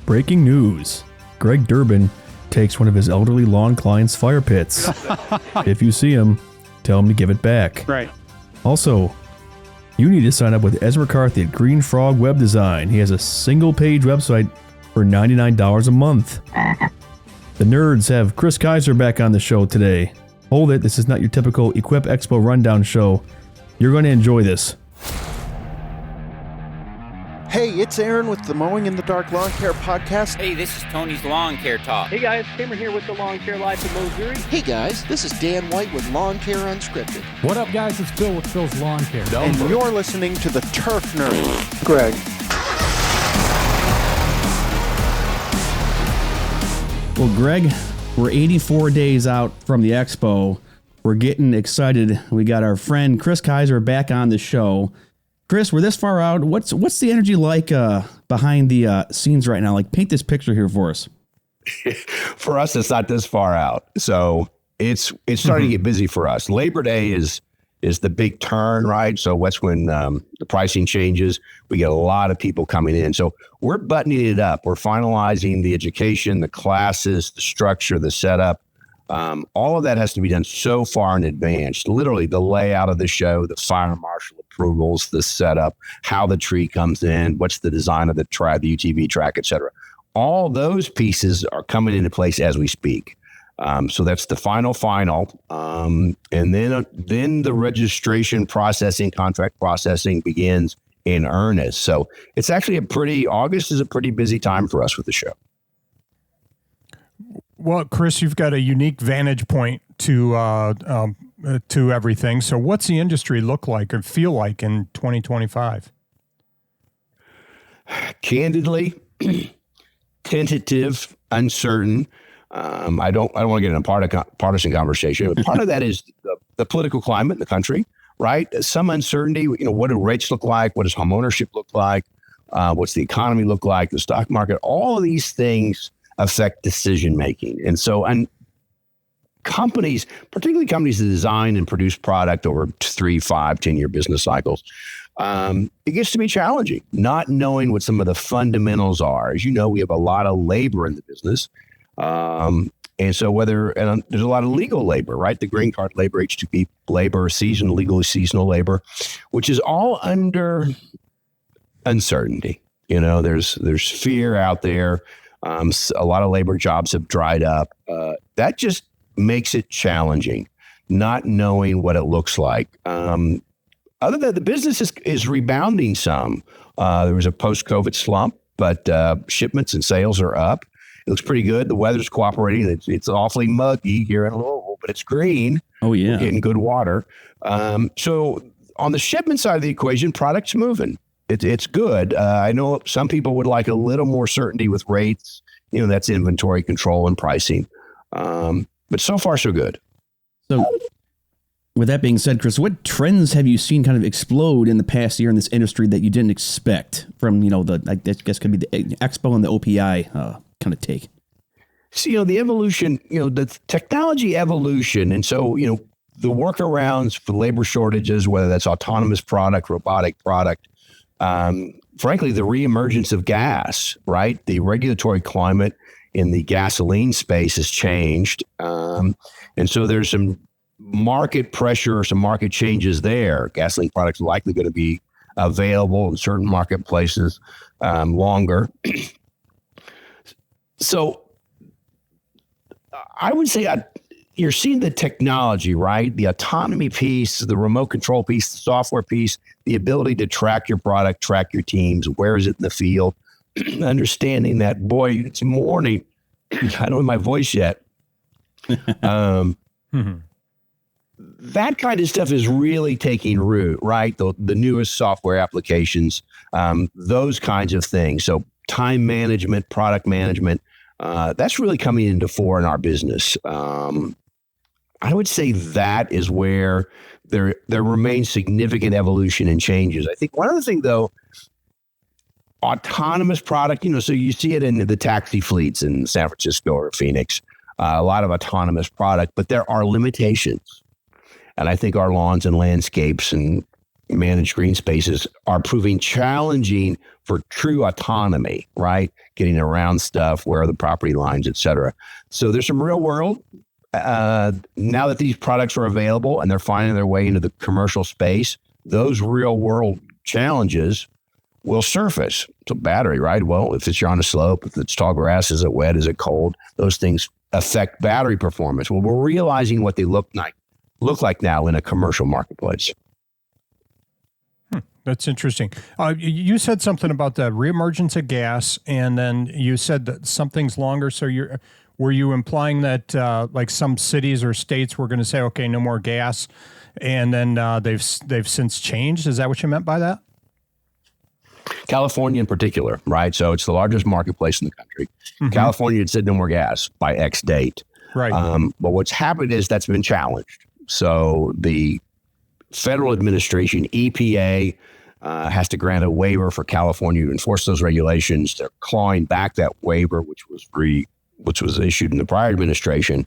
Breaking news. Greg Durbin takes one of his elderly lawn clients' fire pits. If you see him, tell him to give it back. Right. Also, you need to sign up with Ezra McCarthy at Green Frog Web Design. He has a single-page website for $99 a month. The nerds have Kris Kiser back on the show today. Hold it, this is not your typical Equip Expo rundown show. You're going to enjoy this. Hey, it's Aaron with the Mowing in the Dark Lawn Care Podcast. Hey, this is Tony's Lawn Care Talk. Hey guys, Cameron here with the Lawn Care Life in Missouri. Hey guys, this is Dan White with Lawn Care Unscripted. What up guys, it's Phil with Phil's Lawn Care. And you're listening to the Turf Nerd. Greg. Well, Greg, we're 84 days out from the expo. We're getting excited. We got our friend Kris Kiser back on the show. Kris, we're this far out. What's the energy like behind the scenes right now? Like, paint this picture here for us. For us, it's not this far out. So it's starting to get busy for us. Labor Day is the big turn, right? So that's when the pricing changes. We get a lot of people coming in. So we're buttoning it up. We're finalizing the education, the classes, the structure, the setup. All of that has to be done so far in advance. Literally the layout of the show, the fire marshal approvals, the setup, how the tree comes in, what's the design of the track, the UTV track, et cetera. All those pieces are coming into place as we speak. So that's the final. And then the registration processing, contract processing begins in earnest. So it's actually August is a pretty busy time for us with the show. Well, Kris, you've got a unique vantage point to everything. So what's the industry look like or feel like in 2025? Candidly, tentative, uncertain. I don't want to get in a partisan conversation, but part of that is the political climate in the country, right? Some uncertainty. What do rates look like? What does home ownership look like? What's the economy look like? The stock market? All of these things affect decision making, and so companies, particularly companies that design and produce product over 3, 5, 10-year business cycles, it gets to be challenging, not knowing what some of the fundamentals are. As you know, we have a lot of labor in the business. And so there's a lot of legal labor, right? The green card labor, H-2B labor, legally seasonal labor, which is all under uncertainty. There's fear out there. A lot of labor jobs have dried up. That just makes it challenging, not knowing what it looks like. Other than that, the business is rebounding some. There was a post-COVID slump, but shipments and sales are up. It looks pretty good. The weather's cooperating. It's awfully muggy here in Louisville, but it's green. Oh, yeah. We're getting good water. So on the shipment side of the equation, product's moving. It's good. I know some people would like a little more certainty with rates. That's inventory control and pricing. But so far, so good. So with that being said, Kris, what trends have you seen kind of explode in the past year in this industry that you didn't expect from, I guess could be the Expo and the OPI kind of take? So, the evolution, the technology evolution. And so, the workarounds for labor shortages, whether that's autonomous product, robotic product, frankly, the reemergence of gas, right? The regulatory climate in the gasoline space has changed. And so there's some market pressure or some market changes there. Gasoline products are likely going to be available in certain marketplaces longer. So I would say you're seeing the technology, right? The autonomy piece, the remote control piece, the software piece, the ability to track your product, track your teams, where is it in the field, understanding that, boy, it's morning. I don't have my voice yet. That kind of stuff is really taking root, right? The newest software applications, those kinds of things. So time management, product management, that's really coming into fore in our business. I would say that is where there remains significant evolution and changes. I think one other thing, though, autonomous product, so you see it in the taxi fleets in San Francisco or Phoenix, a lot of autonomous product, but there are limitations. And I think our lawns and landscapes and managed green spaces are proving challenging for true autonomy, right? Getting around stuff, where are the property lines, et cetera. So there's some real world. Now that these products are available and they're finding their way into the commercial space, those real world challenges will surface. So battery, right? Well, if it's on a slope, if it's tall grass, is it wet, is it cold? Those things affect battery performance. Well, we're realizing what they look like now in a commercial marketplace. That's interesting. You said something about the reemergence of gas, and then you said that something's longer. So were you implying that like some cities or states were going to say, okay, no more gas, and then they've since changed? Is that what you meant by that? California in particular, right? So it's the largest marketplace in the country. Mm-hmm. California had said no more gas by X date. Right. But what's happened is that's been challenged. So the federal administration, EPA, has to grant a waiver for California to enforce those regulations. They're clawing back that waiver, which was issued in the prior administration,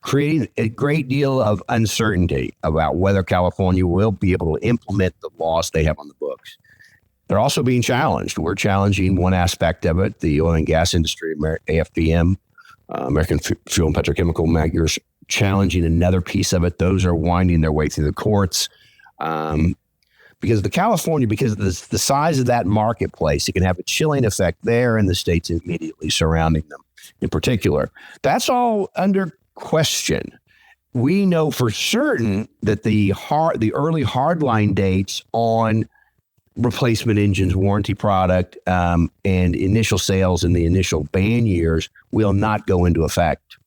creating a great deal of uncertainty about whether California will be able to implement the laws they have on the books. They're also being challenged. We're challenging one aspect of it, the oil and gas industry, AFPM, American Fuel and Petrochemical Makers, challenging another piece of it. Those are winding their way through the courts. Because of the size of that marketplace, it can have a chilling effect there and the states immediately surrounding them in particular. That's all under question. We know for certain that the early hardline dates on replacement engines, warranty product, and initial sales in the initial ban years will not go into effect.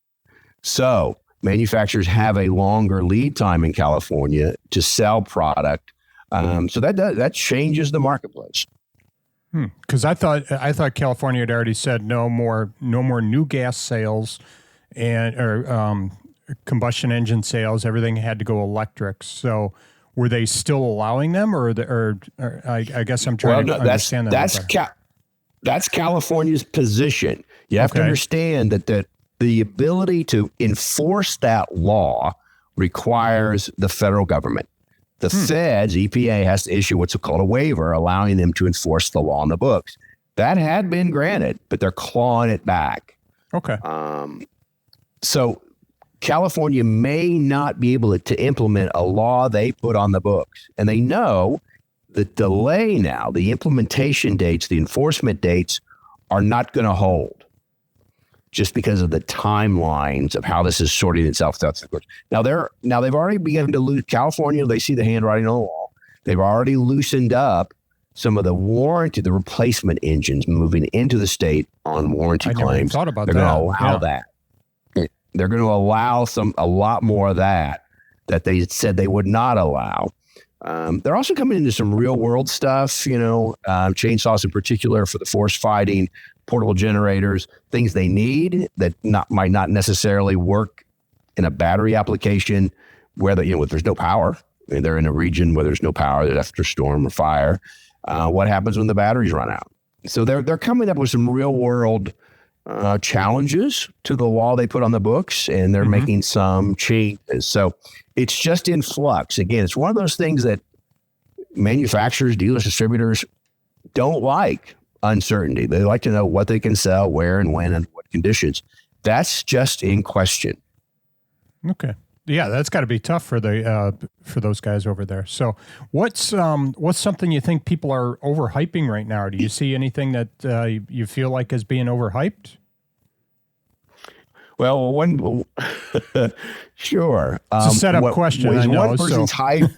So manufacturers have a longer lead time in California to sell product. So that changes the marketplace. Because I thought California had already said no more new gas sales or combustion engine sales. Everything had to go electric. So were they still allowing them, or I guess I'm trying to understand that. That's California's position. You have to understand that the ability to enforce that law requires the federal government. The feds, EPA, has to issue what's called a waiver, allowing them to enforce the law on the books. That had been granted, but they're clawing it back. Okay. So California may not be able to implement a law they put on the books. And they know the delay now, the implementation dates, the enforcement dates are not going to hold just because of the timelines of how this is sorting itself out. Now they've already begun to lose California. They see the handwriting on the wall. They've already loosened up some of the the replacement engines moving into the state on warranty claims. I never thought about that. They're going to allow that. They're going to allow a lot more of that they said they would not allow. They're also coming into some real world stuff, chainsaws in particular for the forest fighting, portable generators, things they need that might not necessarily work in a battery application where there's no power. I mean, they're in a region where there's no power after storm or fire. What happens when the batteries run out? So they're coming up with some real world challenges to the law they put on the books, and they're making some changes. So it's just in flux. Again, it's one of those things that manufacturers, dealers, distributors don't like uncertainty. They like to know what they can sell, where and when and what conditions. That's just in question. Okay. Yeah, that's got to be tough for those guys over there. So what's something you think people are overhyping right now? Do you see anything that you feel like is being overhyped? Well, sure. It's a setup question. I know. One person's hype.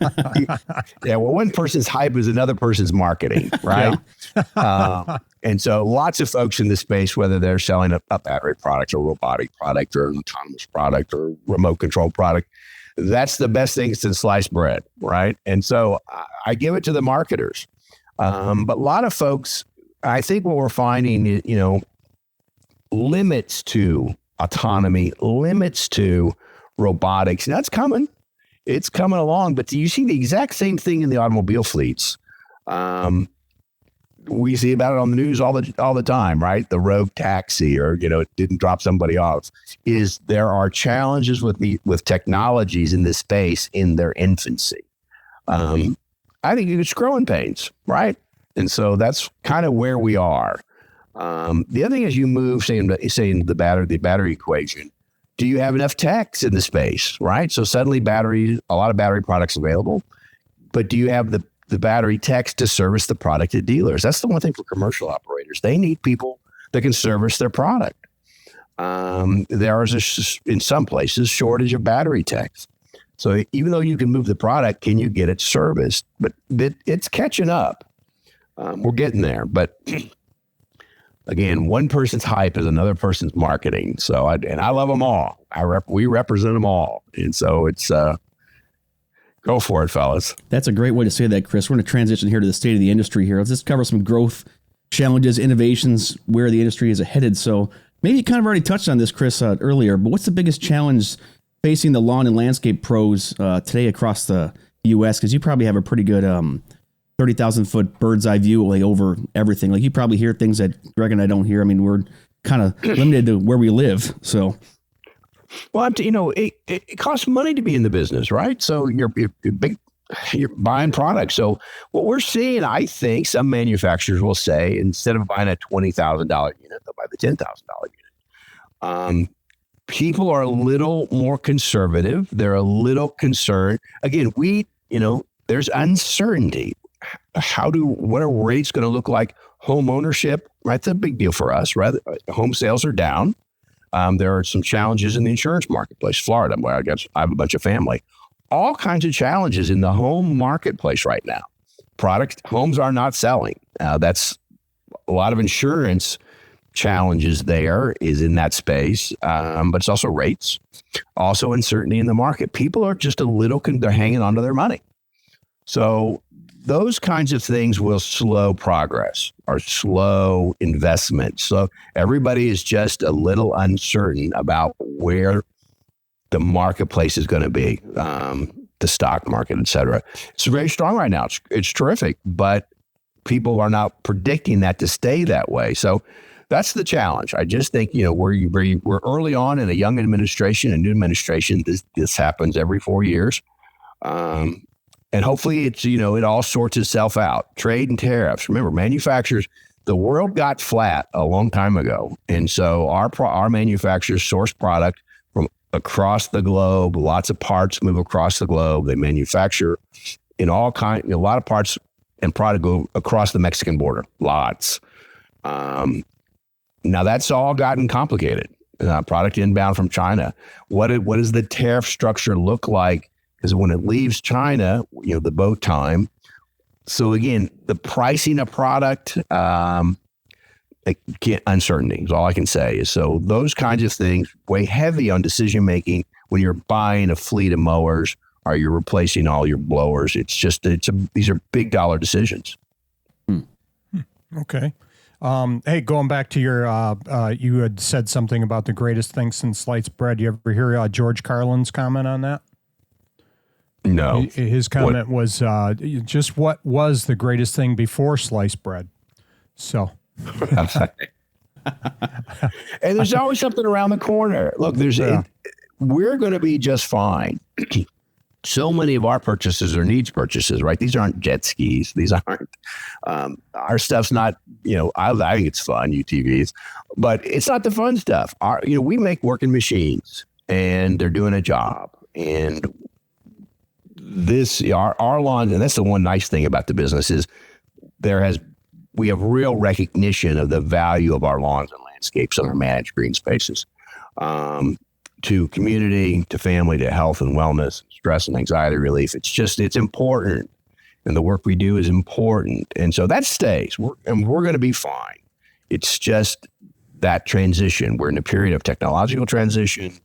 Yeah, well, one person's hype is another person's marketing, right? And so lots of folks in this space, whether they're selling a battery product or robotic product or an autonomous product or remote control product, that's the best thing since sliced bread, right? And so I give it to the marketers. But a lot of folks, I think what we're finding is, limits to autonomy, limits to robotics. That's coming. It's coming along. But you see the exact same thing in the automobile fleets. We see about it on the news all the time, right? The rogue taxi, or it didn't drop somebody off. There are challenges with technologies in this space in their infancy. I think it's growing pains, right? And so that's kind of where we are. The other thing is you move, say, into the battery equation. Do you have enough techs in the space, right? So suddenly a lot of battery products available, but do you have the battery techs to service the product at dealers? That's the one thing for commercial operators. They need people that can service their product. There is, in some places, shortage of battery techs. So even though you can move the product, can you get it serviced? But it's catching up. We're getting there. But again, one person's hype is another person's marketing. So I love them all. We represent them all. And so it's go for it, fellas. That's a great way to say that, Kris. We're going to transition here to the state of the industry here. Let's just cover some growth challenges, innovations, where the industry is headed. So maybe you kind of already touched on this, Kris, earlier, but what's the biggest challenge facing the lawn and landscape pros today across the U.S.? Because you probably have a pretty good 30,000-foot bird's eye view over everything. Like, you probably hear things that Greg and I don't hear. I mean, we're kind of limited to where we live. So, well, it costs money to be in the business, right? So you're buying products. So what we're seeing, I think some manufacturers will say, instead of buying a $20,000 unit, they'll buy the $10,000 unit. People are a little more conservative. They're a little concerned. Again, there's uncertainty. What are rates going to look like? Home ownership, right? That's a big deal for us, right? Home sales are down. There are some challenges in the insurance marketplace. Florida, where I have a bunch of family. All kinds of challenges in the home marketplace right now. Homes are not selling. That's a lot of insurance challenges there is in that space, but it's also rates, also uncertainty in the market. People are just they're hanging on to their money. So those kinds of things will slow progress or slow investment. So everybody is just a little uncertain about where the marketplace is going to be, the stock market, et cetera. It's very strong right now. It's terrific, but people are not predicting that to stay that way. So that's the challenge. I just think, we're early on in a young administration, a new administration. This happens every 4 years. And hopefully it all sorts itself out. Trade and tariffs. Remember, manufacturers, the world got flat a long time ago. And so our manufacturers source product from across the globe. Lots of parts move across the globe. They manufacture in a lot of parts and product go across the Mexican border. Lots. Now that's all gotten complicated. Product inbound from China. What does the tariff structure look like? Because when it leaves China, the boat time. So again, the pricing of product, uncertainty is all I can say. Is so those kinds of things weigh heavy on decision making when you're buying a fleet of mowers or you're replacing all your blowers. These are big dollar decisions. Okay. Hey, going back to your, you had said something about the greatest thing since sliced bread. You ever hear George Carlin's comment on that? No. His comment was just what was the greatest thing before sliced bread. So. And there's always something around the corner. Look, we're going to be just fine. So many of our purchases are needs purchases, right? These aren't jet skis. These aren't, our stuff's not, I think it's fun, UTVs, but it's not the fun stuff. We make working machines and they're doing a job. And our lawns, and that's the one nice thing about the business is we have real recognition of the value of our lawns and landscapes and our managed green spaces. To community, to family, to health and wellness, stress and anxiety relief. It's important. And the work we do is important. And so that stays. We're going to be fine. It's just that transition. We're in a period of technological transition,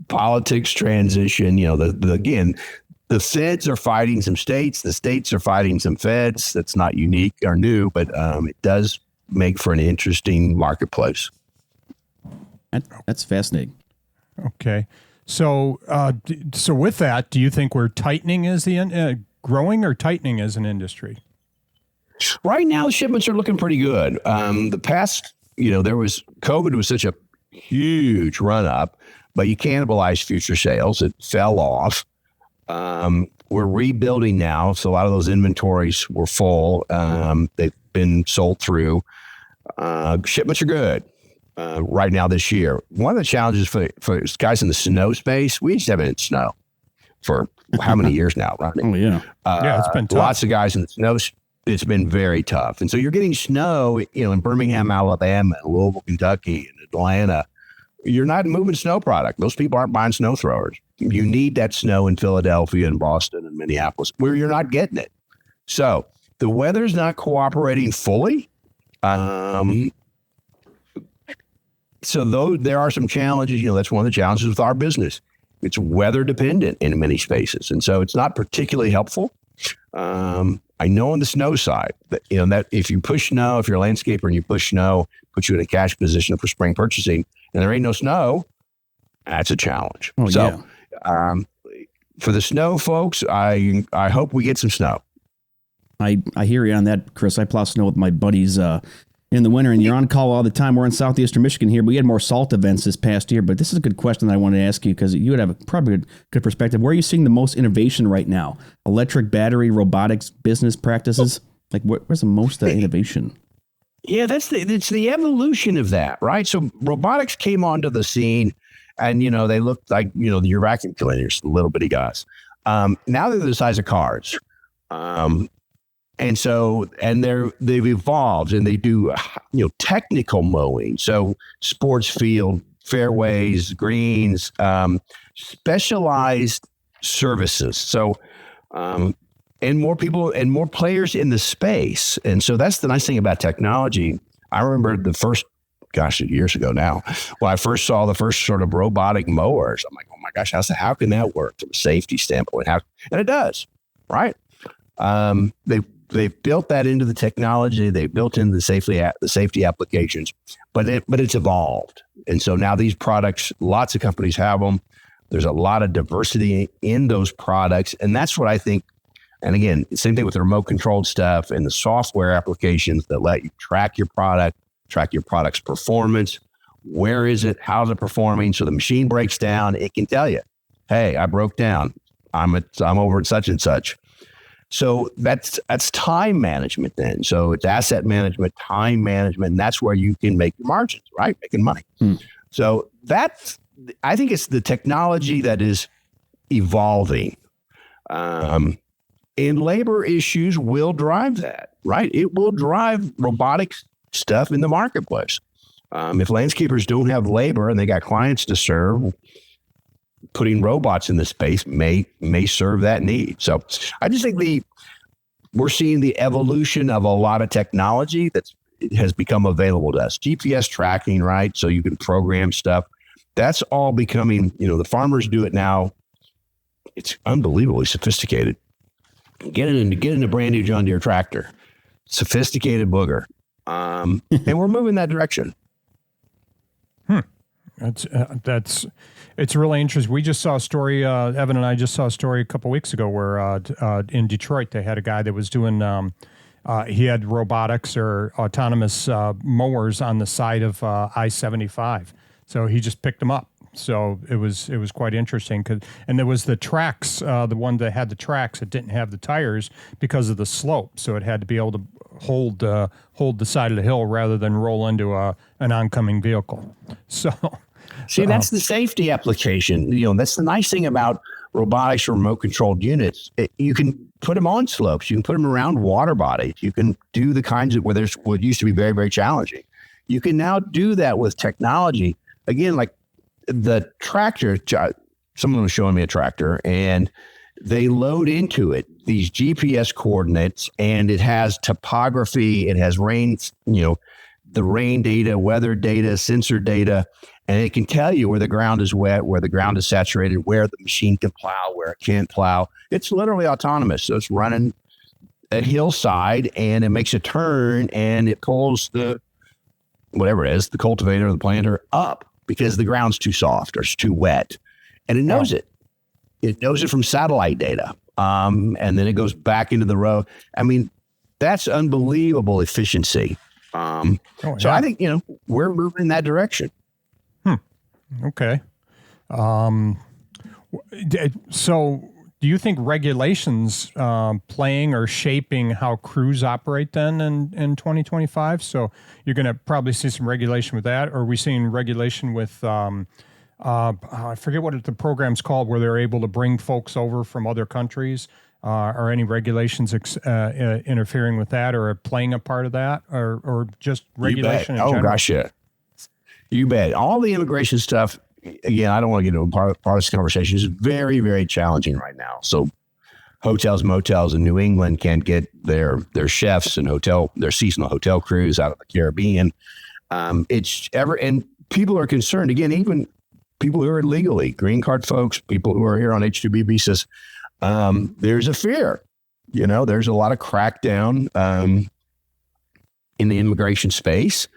politics transition. Again, the feds are fighting some states. The states are fighting some feds. That's not unique or new, but it does make for an interesting marketplace. That's fascinating. Okay. So with that, do you think we're tightening as growing or tightening as an industry? Right now, shipments are looking pretty good. The past, COVID was such a huge run up, but you cannibalized future sales. It fell off. We're rebuilding now, so a lot of those inventories were full. They've been sold through. Shipments are good right now this year. One of the challenges for guys in the snow space, we just haven't had snow for how many years now, right? Oh, yeah. Yeah, it's been tough. Lots of guys in the snow. It's been very tough. And so you're getting snow, in Birmingham, Alabama, Louisville, Kentucky, and Atlanta. You're not moving snow product. Those people aren't buying snow throwers. You need that snow in Philadelphia and Boston and Minneapolis where you're not getting it. So the weather's not cooperating fully. So though there are some challenges, that's one of the challenges with our business. It's weather dependent in many spaces. And so it's not particularly helpful. I know on the snow side that, that if you push snow, if you're a landscaper and you push snow, puts you in a cash position for spring purchasing and there ain't no snow, that's a challenge. Oh, so, for the snow folks, I hope we get some snow. I hear you on that, Kris. I plow snow with my buddies in the winter, and you're on call all the time. We're in southeastern Michigan here. We had more salt events this past year, but this is a good question that I wanted to ask you because you would have probably a good perspective. Where are you seeing the most innovation right now? Electric, battery, robotics, business practices? Like, where's the most innovation? Yeah, it's the evolution of that, right? So robotics came onto the scene, and they looked like your vacuum cleaners, the little bitty guys. Now they're the size of cars. And so, they've evolved and they do, technical mowing. So sports field, fairways, greens, specialized services. So, and more people and more players in the space. And so that's the nice thing about technology. I remember the first, years ago now, when I first saw the first sort of robotic mowers, I'm like, oh my gosh, how can that work from a safety standpoint? And it does, right? They've built that into the technology. They built in the safety applications, but it's evolved. And so now these products, lots of companies have them. There's a lot of diversity in those products. And that's what I think. And again, same thing with the remote controlled stuff and the software applications that let you track your product, track your product's performance. Where is it? How's it performing? So the machine breaks down. It can tell you, hey, I broke down. I'm over at such and such. So that's time management then. So it's asset management, time management, and that's where you can make your margins, right? Making money. So I think it's the technology that is evolving. And labor issues will drive that, right? It will drive robotic stuff in the marketplace. If landscapers don't have labor and they got clients to serve, putting robots in the space may serve that need. So I just think we're seeing the evolution of a lot of technology that has become available to us. GPS tracking, right? So you can program stuff. That's all becoming, the farmers do it now. It's unbelievably sophisticated. Get in a brand new John Deere tractor, sophisticated booger. And we're moving that direction. It's really interesting. We just saw a story, Evan and I just saw a story a couple weeks ago where in Detroit, they had a guy that was doing, he had robotics or autonomous mowers on the side of I-75. So he just picked them up. So it was quite interesting. And there was the tracks, the one that had the tracks, it didn't have the tires because of the slope. So it had to be able to hold the side of the hill rather than roll into an oncoming vehicle. So... See, that's the safety application. That's the nice thing about robotics or remote controlled units. You can put them on slopes. You can put them around water bodies. You can do the kinds of where there's what used to be very, very challenging. You can now do that with technology. Again, like the tractor, someone was showing me a tractor and they load into it these GPS coordinates and it has topography. It has rain, the rain data, weather data, sensor data. And it can tell you where the ground is wet, where the ground is saturated, where the machine can plow, where it can't plow. It's literally autonomous. So it's running a hillside and it makes a turn and it pulls the cultivator or the planter up because the ground's too soft or it's too wet. And it knows it. It knows it from satellite data. And then it goes back into the row. I mean, that's unbelievable efficiency. So I think, we're moving in that direction. Okay. So Do you think regulations playing or shaping how crews operate then in 2025? So you're going to probably see some regulation with that, or are we seeing regulation with, I forget what the program's called, where they're able to bring folks over from other countries? Are any regulations interfering with that or playing a part of that, or just regulation in general? Oh, gosh, yeah. You bet. All the immigration stuff, again, I don't want to get into a part of this conversation. It's very, very challenging right now. So hotels, motels in New England can't get their chefs and their seasonal hotel crews out of the Caribbean. And people are concerned, again, even people who are illegally, green card folks, people who are here on H-2B visas, there's a fear. There's a lot of crackdown in the immigration space.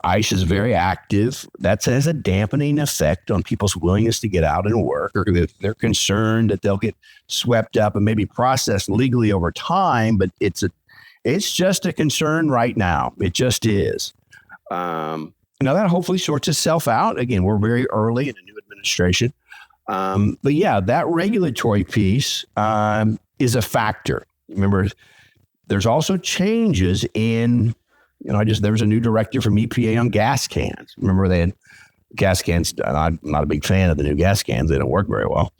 ICE is very active. That has a dampening effect on people's willingness to get out and work, or they're concerned that they'll get swept up and maybe processed legally over time. But it's just a concern right now. It just is. Now that hopefully sorts itself out. Again, we're very early in a new administration. But yeah, that regulatory piece is a factor. Remember, there's also changes in, there was a new directive from EPA on gas cans. Remember, they had gas cans. I'm not a big fan of the new gas cans. They don't work very well.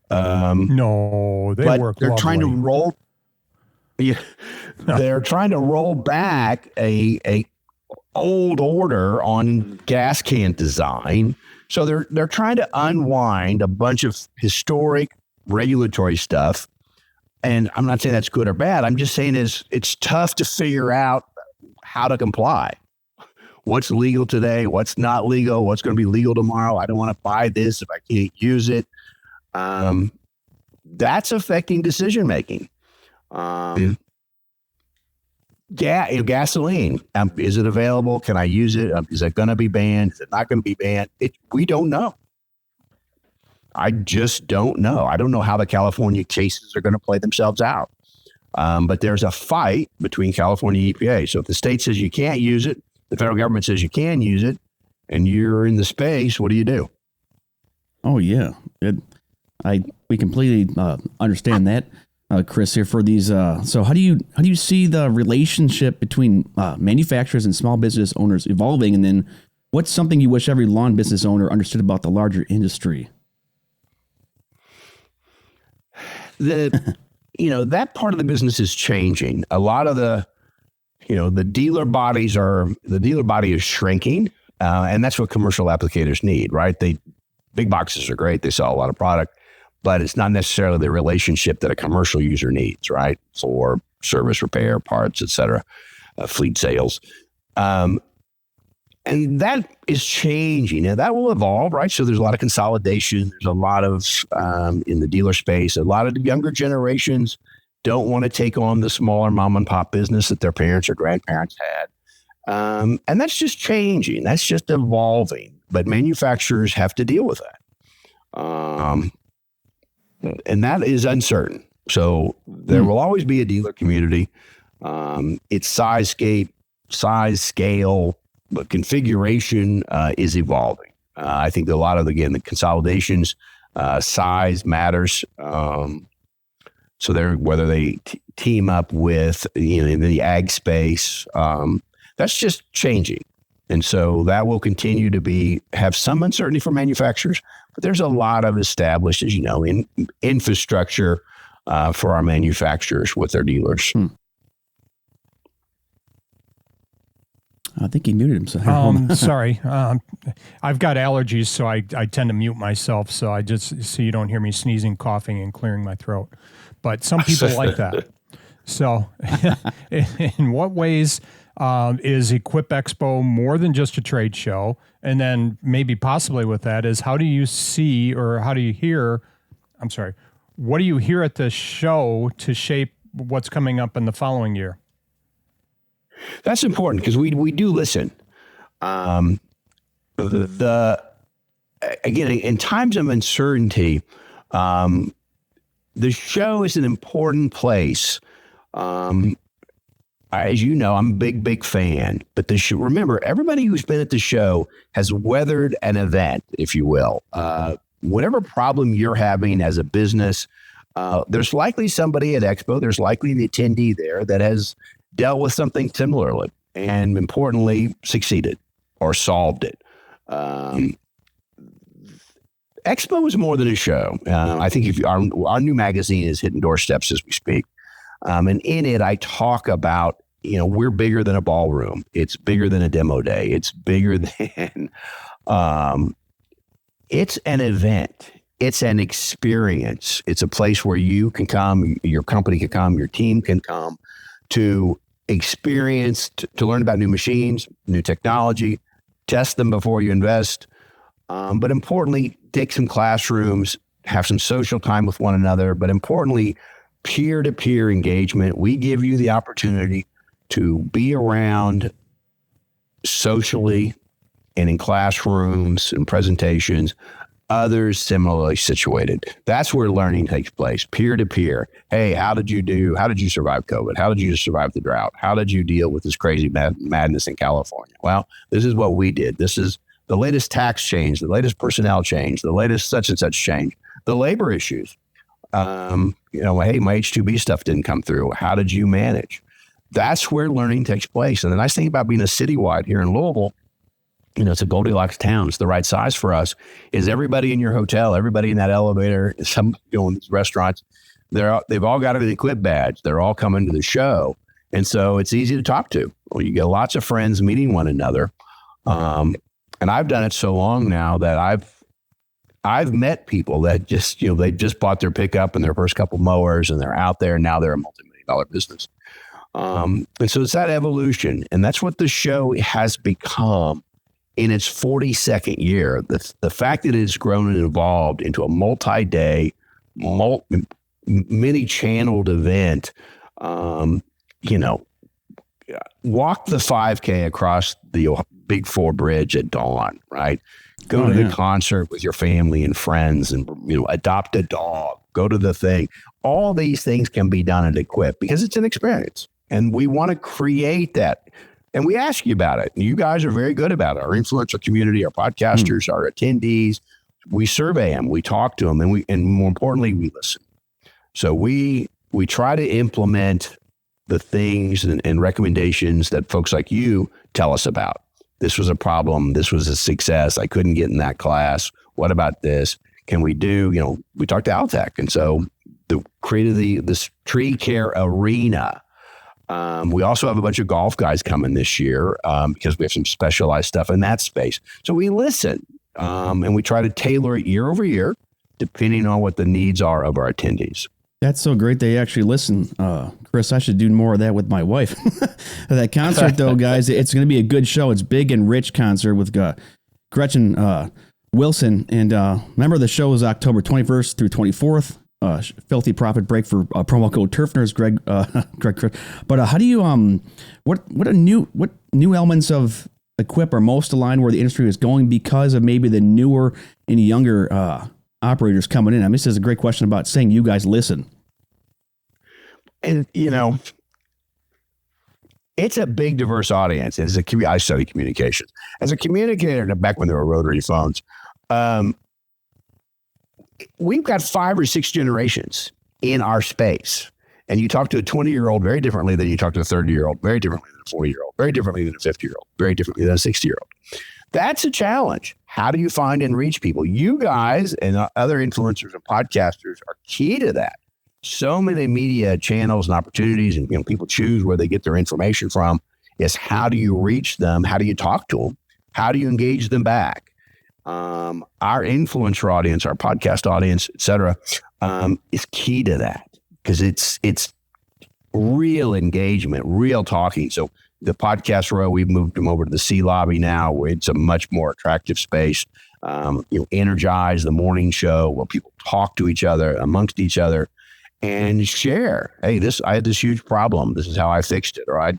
No, they work. They're lovely. trying to roll. Yeah, they're trying to roll back a old order on gas can design. So they're trying to unwind a bunch of historic regulatory stuff. And I'm not saying that's good or bad. I'm just saying it's tough to figure out how to comply. What's legal today? What's not legal? What's going to be legal tomorrow? I don't want to buy this if I can't use it. That's affecting decision making. Gasoline. Is it available? Can I use it? Is it going to be banned? Is it not going to be banned? We don't know. I just don't know. I don't know how the California cases are going to play themselves out. But there's a fight between California and EPA. So if the state says you can't use it, the federal government says you can use it, and you're in the space, what do you do? Oh, yeah. We completely understand that. Kris, here for these. So how do you see the relationship between manufacturers and small business owners evolving? And then what's something you wish every lawn business owner understood about the larger industry? That part of the business is changing. A lot of the dealer body is shrinking. And that's what commercial applicators need, right? Big boxes are great. They sell a lot of product. But it's not necessarily the relationship that a commercial user needs, right? For service, repair, parts, et cetera, fleet sales. And that is changing. Now, that will evolve, right? So there's a lot of consolidation. There's a lot of, in the dealer space, a lot of the younger generations don't want to take on the smaller mom and pop business that their parents or grandparents had. And that's just changing. That's just evolving. But manufacturers have to deal with that. And that is uncertain. So there will always be a dealer community. Its size, scale, but configuration is evolving. I think that a lot of, again, the consolidations, size matters. So whether they team up with, in the ag space, that's just changing. And so that will continue to have some uncertainty for manufacturers, but there's a lot of established, as you know, in infrastructure for our manufacturers with their dealers. I think he muted himself. Sorry. I've got allergies, so I tend to mute myself. So so you don't hear me sneezing, coughing, and clearing my throat. But some people like that. So in what ways is Equip Expo more than just a trade show? And then maybe possibly with that is, how do you see, or how do you hear, what do you hear at the show to shape what's coming up in the following year? That's important because we do listen. Again, in times of uncertainty, the show is an important place. As you know, I'm a big fan, but remember, everybody who's been at the show has weathered an event, if you will. whatever problem you're having as a business, there's likely somebody at Expo, there's likely an attendee there that has dealt with something similarly and importantly succeeded or solved it. Expo is more than a show. I think if our new magazine is hitting doorsteps as we speak. And in it, I talk about, we're bigger than a ballroom. It's bigger than a demo day. It's bigger than, it's an event. It's an experience. It's a place where you can come, your company can come, your team can come to experience, to learn about new machines, new technology, test them before you invest. But importantly, take some classrooms, have some social time with one another, but importantly, peer-to-peer engagement. We give you the opportunity to be around socially and in classrooms and presentations, others similarly situated. That's where learning takes place, peer-to-peer. Hey, how did you survive COVID? How did you survive the drought? How did you deal with this crazy madness in California? Well, this is what we did. This is the latest tax change, the latest personnel change, the latest such and such change, the labor issues. Hey, my H-2B stuff didn't come through. How did you manage? That's where learning takes place. And the nice thing about being a citywide here in Louisville, it's a Goldilocks town. It's the right size for us. Is everybody in your hotel, everybody in that elevator, some in these restaurants, they've all got an Equip badge. They're all coming to the show, and so it's easy to talk to. Well, you get lots of friends meeting one another. And I've done it so long now that I've met people that just, they just bought their pickup and their first couple mowers and they're out there and now they're a multi-million-dollar business. And so it's that evolution. And that's what the show has become in its 42nd year. The fact that it's grown and evolved into a multi-day, many-channeled event, walk the 5K across the Big Four Bridge at dawn, right? Go to the concert with your family and friends and, adopt a dog, go to the thing. All these things can be done at Equip because it's an experience. And we want to create that. And we ask you about it. You guys are very good about it. Our influencer community, our podcasters, our attendees, we survey them, we talk to them, and more importantly, we listen. So we try to implement the things and recommendations that folks like you tell us about. This was a problem. This was a success. I couldn't get in that class. What about this? Can we do, we talked to Altec. And so created this tree care arena. We also have a bunch of golf guys coming this year because we have some specialized stuff in that space. So we listen and we try to tailor it year over year, depending on what the needs are of our attendees. That's so great they actually listen. Kris, I should do more of that with my wife. That concert, though, guys, it's going to be a good show. It's big and rich concert with Gretchen Wilson. And remember, the show is October 21st through 24th. Filthy profit break for promo code TURFNERS, Greg. But how do you what new elements of Equip are most aligned where the industry is going because of maybe the newer and younger operators coming in? I mean, this is a great question about saying you guys listen. And it's a big, diverse audience. I study communications as a communicator. Back when there were rotary phones, we've got 5 or 6 generations in our space. And you talk to a 20-year-old very differently than you talk to a 30-year-old, very differently than a 40-year-old, very differently than a 50-year-old, very differently than a 60-year-old. That's a challenge. How do you find and reach people? You guys and other influencers and podcasters are key to that. So many media channels and opportunities, and people choose where they get their information from. Is how do you reach them? How do you talk to them? How do you engage them back? Our influencer audience, our podcast audience, et cetera, is key to that because it's real engagement, real talking. So the podcast row, we've moved them over to the C lobby now, where it's a much more attractive space. Energize the morning show where people talk to each other, amongst each other, and share. Hey, I had this huge problem. This is how I fixed it. Or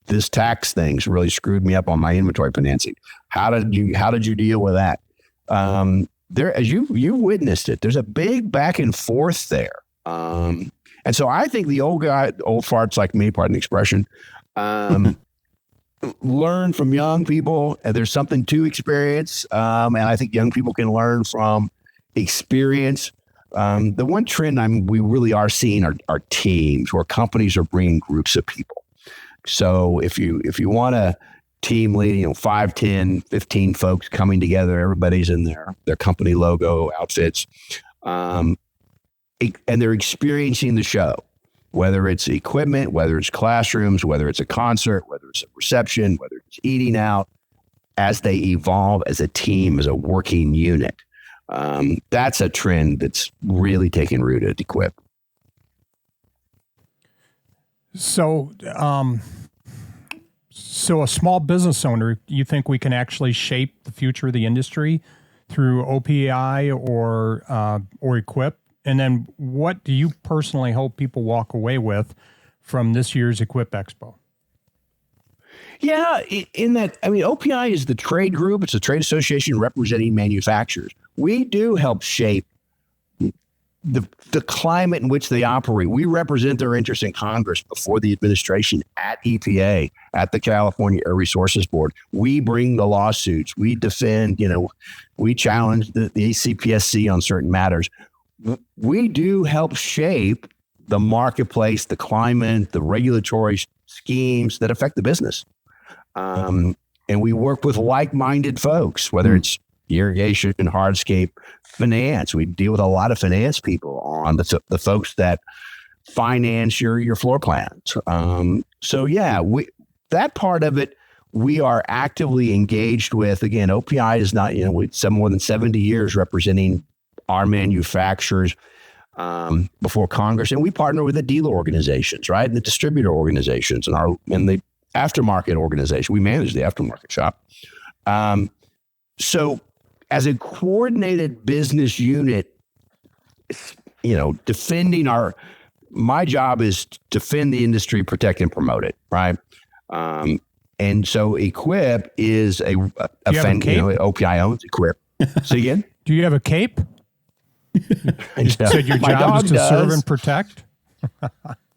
this tax thing's really screwed me up on my inventory financing. How did you deal with that? There, as you've witnessed it, there's a big back and forth there. And so I think the old farts like me, pardon the expression, learn from young people. And there's something to experience. And I think young people can learn from, experience. The one trend we really are seeing are teams where companies are bringing groups of people. So if you want a team leading, 5, 10, 15 folks coming together, everybody's in their company logo outfits, and they're experiencing the show, whether it's equipment, whether it's classrooms, whether it's a concert, whether it's a reception, whether it's eating out, as they evolve as a team, as a working unit. That's a trend that's really taking root at Equip. So, so a small business owner, you think we can actually shape the future of the industry through OPI or Equip? And then what do you personally hope people walk away with from this year's Equip Expo? Yeah, OPI is the trade group. It's a trade association representing manufacturers. We do help shape the climate in which they operate. We represent their interests in Congress, before the administration, at EPA, at the California Air Resources Board. We bring the lawsuits. We defend, we challenge the ACPSC on certain matters. We do help shape the marketplace, the climate, the regulatory schemes that affect the business. And we work with like-minded folks, whether it's irrigation, hardscape, finance. We deal with a lot of finance people on the folks that finance your floor plans. That part of it, we are actively engaged with. Again, OPI is not, more than 70 years representing our manufacturers before Congress, and we partner with the dealer organizations, right, and the distributor organizations, and the aftermarket organization. We manage the aftermarket shop. So as a coordinated business unit, defending my job is to defend the industry, protect and promote it, right? And so Equip is a OPI owns Equip. So again, do you have a cape? You said your job is to serve and protect?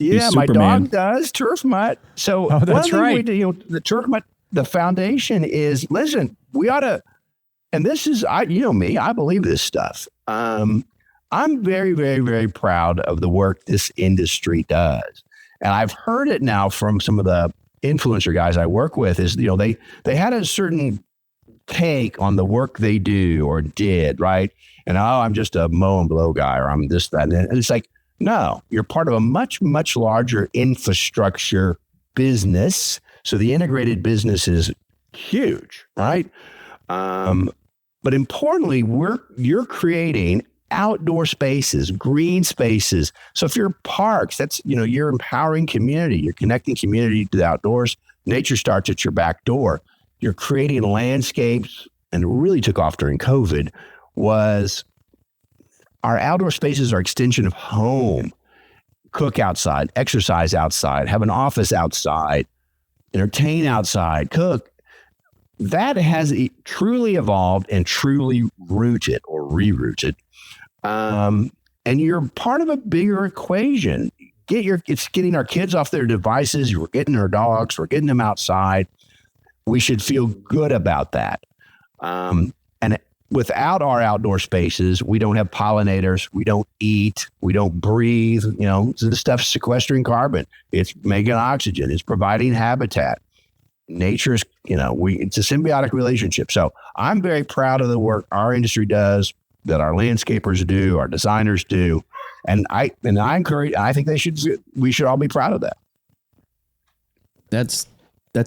Yeah, my dog does. Turf Mutt. So that's right. The Turf Mutt, the foundation is, listen, we ought to, and this is, me, I believe this stuff. I'm very, very, very proud of the work this industry does. And I've heard it now from some of the influencer guys I work with is, they had a certain take on the work they do or did, right? And, I'm just a mow and blow guy, or I'm this, that. And it's like, no, you're part of a much, much larger infrastructure business. So the integrated business is huge, right? But importantly, you're creating outdoor spaces, green spaces. So if you're parks, that's, you're empowering community. You're connecting community to the outdoors. Nature starts at your back door. You're creating landscapes, and it really took off during COVID, was our outdoor spaces are extension of home. Cook outside, exercise outside, have an office outside, entertain outside, cook. That has truly evolved and truly rooted or rerouted. And you're part of a bigger equation. It's getting our kids off their devices. We're getting our dogs. We're getting them outside. We should feel good about that. And without our outdoor spaces, we don't have pollinators. We don't eat. We don't breathe. So this stuff's sequestering carbon. It's making oxygen. It's providing habitat. Nature's, it's a symbiotic relationship. So I'm very proud of the work our industry does, that our landscapers do, our designers do. And I encourage, I think we should all be proud of that. That's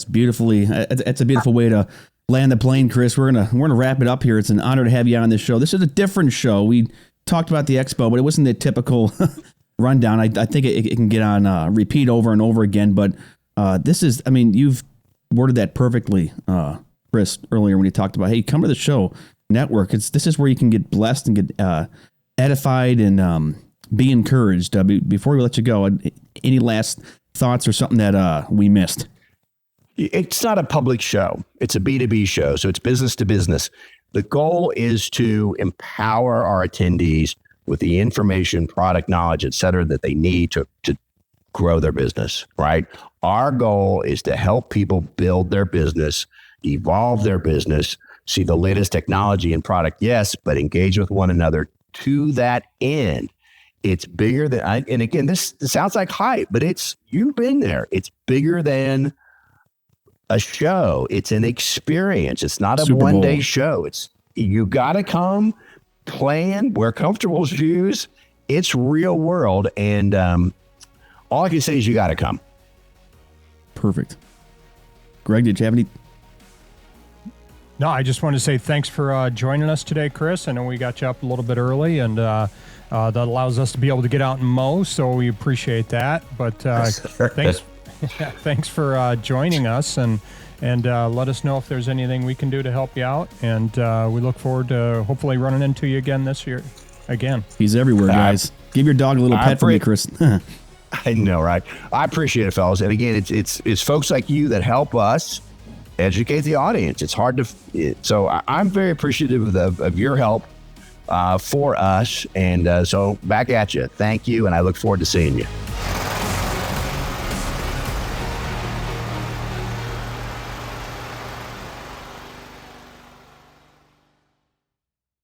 beautifully, that's a beautiful way to land the plane, Kris. We're gonna wrap it up here. It's an honor to have you on this show. This is a different show. We talked about the expo, but it wasn't the typical rundown. I think it can get on repeat over and over again. But this is, you've worded that perfectly, Kris, earlier when you talked about, hey, come to the show, network. This is where you can get blessed and get edified and be encouraged. Before we let you go, any last thoughts or something that we missed? It's not a public show. It's a B2B show. So it's business to business. The goal is to empower our attendees with the information, product knowledge, et cetera, that they need to grow their business, right? Our goal is to help people build their business, evolve their business, see the latest technology and product, yes, but engage with one another, to that end. It's bigger than, and again, this sounds like hype, but you've been there. It's bigger than a show. It's an experience. It's not a Super Bowl. one-day show. You got to come, plan, wear comfortable shoes. It's real world. And all I can say is you got to come. Perfect. Greg, did you have any? No, I just want to say thanks for joining us today, Kris. I know we got you up a little bit early, and that allows us to be able to get out and mow, so we appreciate that. But thanks for joining us, and let us know if there's anything we can do to help you out. And we look forward to hopefully running into you again this year. Again, He's everywhere, guys. Give your dog a little pet for me, Kris. I know, right? I appreciate it, fellas. And again, it's folks like you that help us educate the audience. It's hard to, so I'm very appreciative of your help for us. And so back at you. Thank you. And I look forward to seeing you.